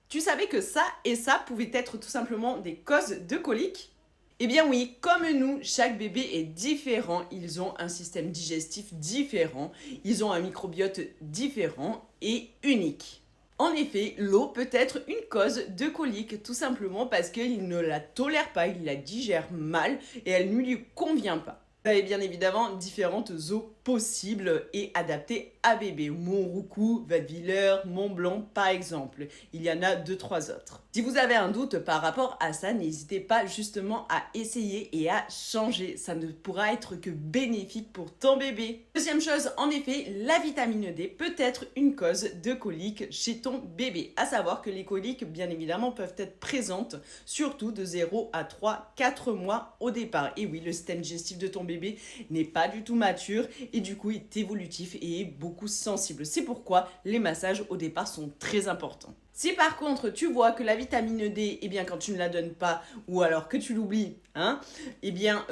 Tu savais que ça et ça pouvaient être tout simplement des causes de coliques? Eh bien oui, comme nous, chaque bébé est différent, ils ont un système digestif différent, ils ont un microbiote différent et unique. En effet, l'eau peut être une cause de colique, tout simplement parce qu'il ne la tolère pas, il la digère mal et elle ne lui convient pas. Vous avez bien évidemment différentes eaux possibles et adaptées à bébé. Montroucou, Wattwiller, Mont Blanc par exemple. Il y en a 2-3 autres. Si vous avez un doute par rapport à ça, n'hésitez pas justement à essayer et à changer. Ça ne pourra être que bénéfique pour ton bébé. Deuxième chose, en effet, la vitamine D peut être une cause de colique chez ton bébé. À savoir que les coliques, bien évidemment, peuvent être présentes surtout de 0 à 3-4 mois au départ. Et oui, le système digestif de ton bébé n'est pas du tout mature et du coup est évolutif et est beaucoup sensible. C'est pourquoi les massages au départ sont très importants. Si par contre tu vois que la vitamine D, eh bien quand tu ne la donnes pas ou alors que tu l'oublies, eh bien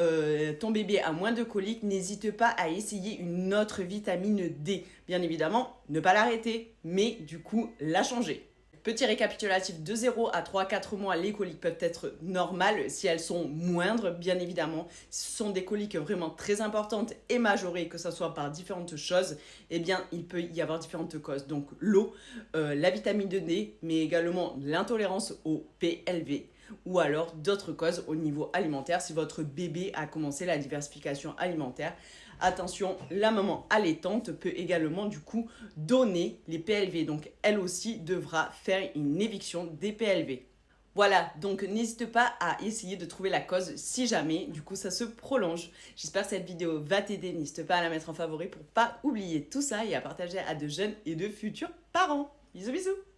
ton bébé a moins de coliques, n'hésite pas à essayer une autre vitamine D. Bien évidemment, ne pas l'arrêter, mais du coup la changer. Petit récapitulatif, de 0 à 3-4 mois, les coliques peuvent être normales si elles sont moindres, bien évidemment. Si ce sont des coliques vraiment très importantes et majorées, que ce soit par différentes choses, eh bien, il peut y avoir différentes causes. Donc l'eau, la vitamine D, mais également l'intolérance au PLV ou alors d'autres causes au niveau alimentaire si votre bébé a commencé la diversification alimentaire. Attention, la maman allaitante peut également du coup donner les PLV, donc elle aussi devra faire une éviction des PLV. Voilà, donc n'hésite pas à essayer de trouver la cause si jamais du coup ça se prolonge. J'espère que cette vidéo va t'aider, n'hésite pas à la mettre en favori pour pas oublier tout ça et à partager à de jeunes et de futurs parents. Bisous bisous.